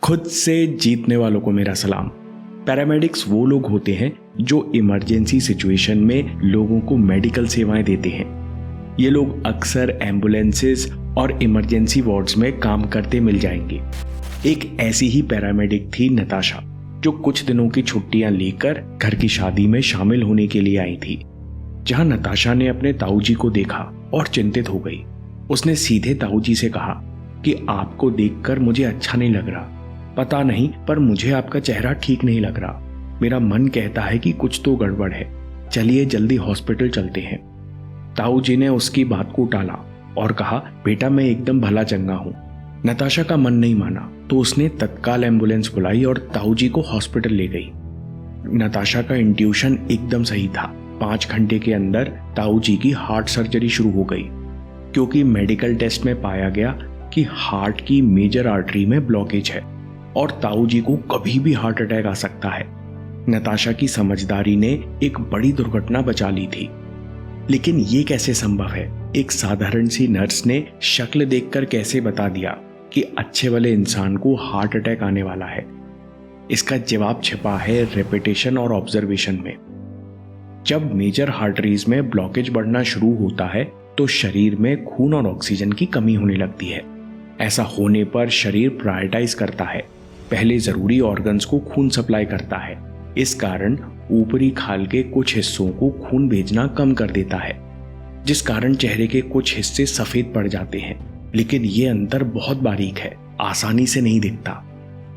खुद से जीतने वालों को मेरा सलाम। पैरामेडिक्स वो लोग होते हैं जो इमरजेंसी सिचुएशन में लोगों को मेडिकल सेवाएं देते हैं। ये लोग अक्सर एम्बुलेंसेस और इमरजेंसी वार्ड्स में काम करते मिल जाएंगे। एक ऐसी ही पैरामेडिक थी नताशा, जो कुछ दिनों की छुट्टियां लेकर घर की शादी में शामिल होने के लिए आई थी। जहां नताशा ने अपने ताऊजी को देखा और चिंतित हो गई। उसने सीधे ताऊजी से कहा कि आपको देखकर मुझे अच्छा नहीं लग रहा। पता नहीं, पर मुझे आपका चेहरा ठीक नहीं लग रहा। मेरा मन कहता है कि कुछ तो गड़बड़ है। चलिए जल्दी हॉस्पिटल चलते हैं। ताऊजी ने उसकी बात को टाला और कहा, बेटा मैं एकदम भला चंगा हूं। नताशा का मन नहीं माना तो उसने तत्काल एम्बुलेंस बुलाई और ताऊजी को हॉस्पिटल ले गई। नताशा का इंट्यूशन एकदम सही था। 5 घंटे के अंदर ताऊजी की हार्ट सर्जरी शुरू हो गई, क्योंकि मेडिकल टेस्ट में पाया गया कि हार्ट की मेजर आर्टरी में ब्लॉकेज है और ताऊजी को कभी भी हार्ट अटैक आ सकता है। नताशा की समझदारी ने एक बड़ी दुर्घटना बचा ली थी। लेकिन ये कैसे संभव है? एक साधारण सी नर्स ने शक्ल देखकर कैसे बता दिया कि अच्छे वाले इंसान को हार्ट अटैक आने वाला है? इसका जवाब छिपा है रेपिटेशन और ऑब्जर्वेशन में। जब मेजर आर्टरीज में ब्लॉकेज बढ़ना शुरू होता है तो शरीर में खून और ऑक्सीजन की कमी होने लगती है। ऐसा होने पर शरीर प्रायोरिटाइज करता है, पहले जरूरी ऑर्गन्स को खून सप्लाई करता है। इस कारण ऊपरी खाल के कुछ हिस्सों को खून भेजना कम कर देता है, जिस कारण चेहरे के कुछ हिस्से सफेद पड़ जाते हैं। लेकिन ये अंतर बहुत बारीक है, आसानी से नहीं दिखता।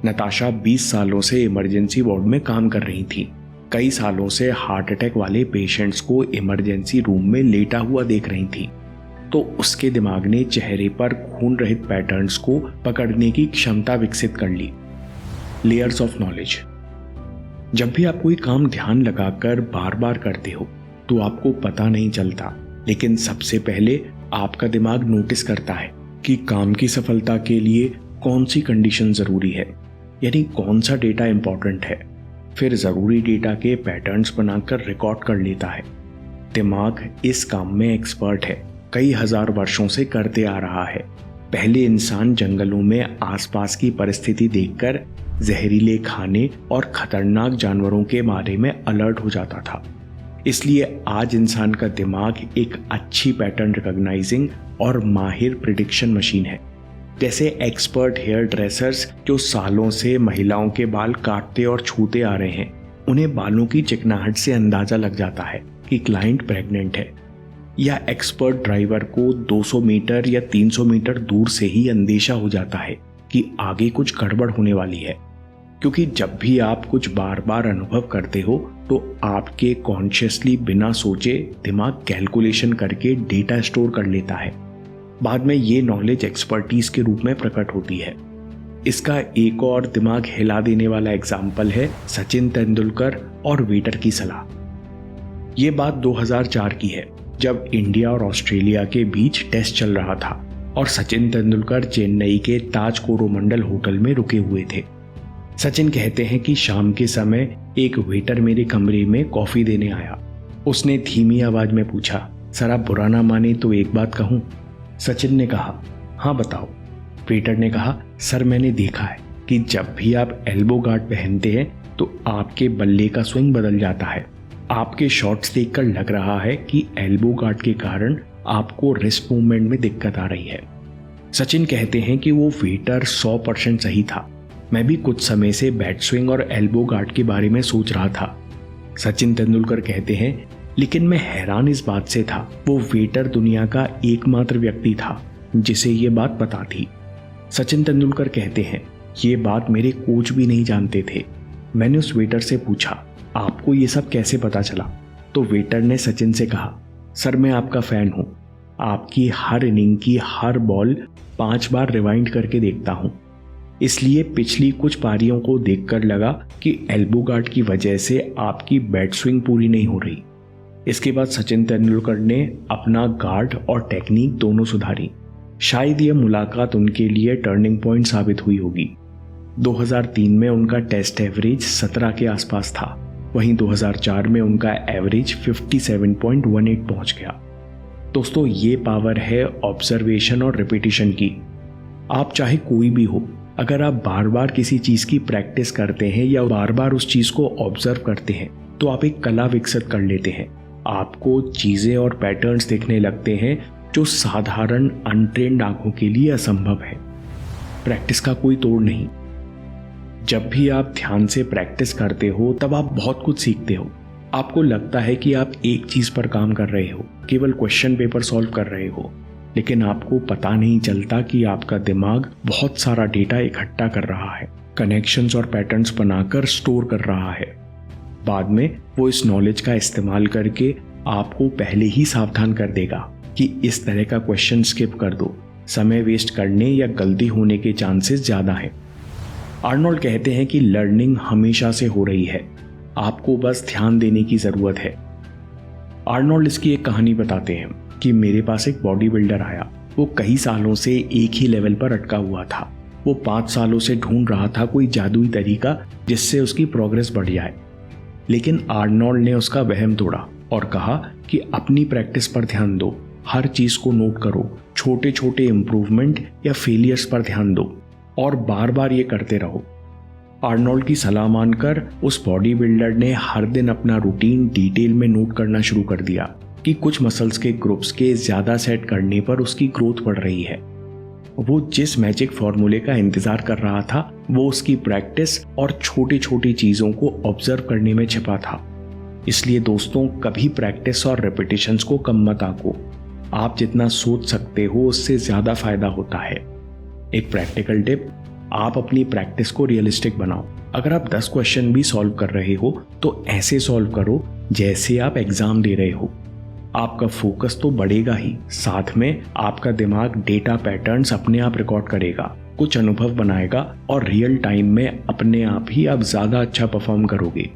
नताशा 20 सालों से इमरजेंसी वार्ड में काम कर रही थी। कई सालों से हार्ट अटैक वाले पेशेंट्स को इमरजेंसी रूम में लेटा हुआ देख रही थी, तो उसके दिमाग ने चेहरे पर खून रहित पैटर्न्स को पकड़ने की क्षमता विकसित कर ली। Layers of knowledge. जब भी आप कोई काम ध्यान लगाकर बार बार करते हो तो आपको पता नहीं चलता, लेकिन सबसे पहले आपका दिमाग नोटिस करता है कि काम की सफलता के लिए कौन सी कंडीशन जरूरी है, यानी कौन सा डेटा इंपॉर्टेंट है। फिर जरूरी डेटा के पैटर्न्स बनाकर रिकॉर्ड कर लेता है। दिमाग इस काम में एक्सपर्ट है, कई हजार वर्षों से करते आ रहा है। पहले इंसान जंगलों में आसपास की परिस्थिति देखकर जहरीले खाने और खतरनाक जानवरों के बारे में अलर्ट हो जाता था। इसलिए आज इंसान का दिमाग एक अच्छी पैटर्न रिकॉग्नाइजिंग और माहिर प्रिडिक्शन मशीन है। जैसे एक्सपर्ट हेयर ड्रेसर्स जो सालों से महिलाओं के बाल काटते और छूते आ रहे हैं, उन्हें बालों की चिकनाहट से अंदाजा लग जाता है कि क्लाइंट प्रेग्नेंट है। या एक्सपर्ट ड्राइवर को 200 मीटर या 300 मीटर दूर से ही अंदेशा हो जाता है कि आगे कुछ गड़बड़ होने वाली है। क्योंकि जब भी आप कुछ बार बार अनुभव करते हो तो आपके कॉन्शियसली बिना सोचे दिमाग कैलकुलेशन करके डेटा स्टोर कर लेता है। बाद में ये नॉलेज एक्सपर्टीज के रूप में प्रकट होती है। इसका एक और दिमाग हिला देने वाला एग्जाम्पल है सचिन तेंदुलकर और वेटर की सलाह। ये बात 2004 की है, जब इंडिया और ऑस्ट्रेलिया के बीच टेस्ट चल रहा था और सचिन तेंदुलकर चेन्नई के ताज कोरोमंडल होटल में रुके हुए थे। सचिन कहते हैं कि शाम के समय एक वेटर मेरे कमरे में कॉफी देने आया। उसने धीमी आवाज में पूछा, सर आप बुरा ना माने तो एक बात कहूं? सचिन ने कहा, हाँ बताओ। वेटर ने कहा, सर मैंने देखा है कि जब भी आप एल्बो गार्ड पहनते हैं तो आपके बल्ले का स्विंग बदल जाता है। आपके शॉट्स देखकर लग रहा है कि एल्बो गार्ड के कारण आपको रिस्ट मूवमेंट में दिक्कत आ रही है। सचिन कहते हैं कि वो वेटर 100% सही था। मैं भी कुछ समय से बैट स्विंग और एल्बो गार्ड के बारे में सोच रहा था। सचिन तेंदुलकर कहते हैं, लेकिन मैं हैरान इस बात से था, वो वेटर दुनिया का एकमात्र व्यक्ति था जिसे ये बात पता थी। सचिन तेंदुलकर कहते हैं, ये बात मेरे कोच भी नहीं जानते थे। मैंने उस वेटर से पूछा, आपको ये सब कैसे पता चला? तो वेटर ने सचिन से कहा, सर मैं आपका फैन हूं। आपकी हर इनिंग की हर बॉल 5 बार रिवाइंड करके देखता हूं। इसलिए पिछली कुछ पारियों को देखकर लगा कि एल्बो गार्ड की वजह से आपकी बैट स्विंग पूरी नहीं हो रही। इसके बाद सचिन तेंदुलकर ने अपना गार्ड और टेक्निक दोनों सुधारी। शायद यह मुलाकात उनके लिए टर्निंग पॉइंट साबित हुई होगी। 2003 में उनका टेस्ट एवरेज 17 के आसपास था, वहीं 2004 में उनका एवरेज 57.18 पहुंच गया। दोस्तों, ये पावर है ऑब्जर्वेशन और रिपीटिशन की। आप चाहे कोई भी हो, अगर आप बार बार किसी चीज की प्रैक्टिस करते हैं या बार बार उस चीज को ऑब्जर्व करते हैं तो आप एक कला विकसित कर लेते हैं। आपको चीजें और पैटर्न्स देखने लगते हैं जो साधारण अनट्रेन्ड आंखों के लिए असंभव है। प्रैक्टिस का कोई तोड़ नहीं। जब भी आप ध्यान से प्रैक्टिस करते हो तब आप बहुत कुछ सीखते हो। आपको लगता है कि आप एक चीज पर काम कर रहे हो, केवल क्वेश्चन पेपर सॉल्व कर रहे हो, लेकिन आपको पता नहीं चलता कि आपका दिमाग बहुत सारा डेटा इकट्ठा कर रहा है, कनेक्शंस और पैटर्न्स बनाकर स्टोर कर रहा है। बाद में वो इस नॉलेज का इस्तेमाल करके आपको पहले ही सावधान कर देगा कि इस तरह का क्वेश्चन स्किप कर दो, समय वेस्ट करने या गलती होने के चांसेस ज्यादा हैं। आर्नोल्ड कहते हैं कि लर्निंग हमेशा से हो रही है, आपको बस ध्यान देने की जरूरत है। आर्नोल्ड इसकी एक कहानी बताते हैं कि मेरे पास एक बॉडी बिल्डर आया। वो कई सालों से एक ही लेवल पर अटका हुआ था। वो 5 सालों से ढूंढ रहा था कोई जादुई तरीका जिससे उसकी प्रोग्रेस बढ़ जाए, लेकिन आर्नोल्ड ने उसका वहम तोड़ा और कहा कि अपनी प्रैक्टिस पर ध्यान दो, हर चीज को नोट करो, छोटे छोटे इंप्रूवमेंट या फेलियर्स पर ध्यान दो और बार बार ये करते रहो। आर्नोल्ड की सलाह मानकर उस बॉडी बिल्डर ने हर दिन अपना रूटीन डिटेल में नोट करना शुरू कर दिया कि कुछ मसल्स के ग्रुप्स के ज्यादा सेट करने पर उसकी ग्रोथ बढ़ रही है। वो जिस मैजिक फॉर्मूले का इंतजार कर रहा था वो उसकी प्रैक्टिस और छोटी छोटी चीजों को ऑब्जर्व करने में छिपा था। इसलिए दोस्तों, कभी प्रैक्टिस और रेपिटेशंस को कम मत आंको। आप जितना सोच सकते हो उससे ज्यादा फायदा होता है। एक प्रैक्टिकल टिप, आप अपनी प्रैक्टिस को रियलिस्टिक बनाओ। अगर आप 10 क्वेश्चन भी सॉल्व कर रहे हो तो ऐसे सॉल्व करो जैसे आप एग्जाम दे रहे हो। आपका फोकस तो बढ़ेगा ही, साथ में आपका दिमाग डेटा पैटर्न्स अपने आप रिकॉर्ड करेगा, कुछ अनुभव बनाएगा और रियल टाइम में अपने आप ही आप ज्यादा अच्छा परफॉर्म करोगे।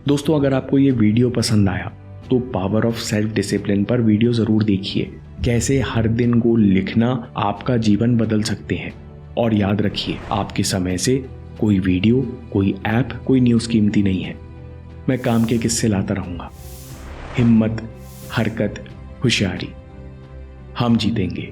दोस्तों, अगर आपको ये वीडियो पसंद आया तो पावर ऑफ सेल्फ डिसिप्लिन पर वीडियो जरूर देखिए। कैसे हर दिन गोल लिखना आपका जीवन बदल सकते हैं। और याद रखिए, आपके समय से कोई वीडियो, कोई ऐप, कोई न्यूज़ कीमती नहीं है। मैं काम के किस्से लाता रहूंगा। हिम्मत, हरकत, होशियारी, हम जीतेंगे।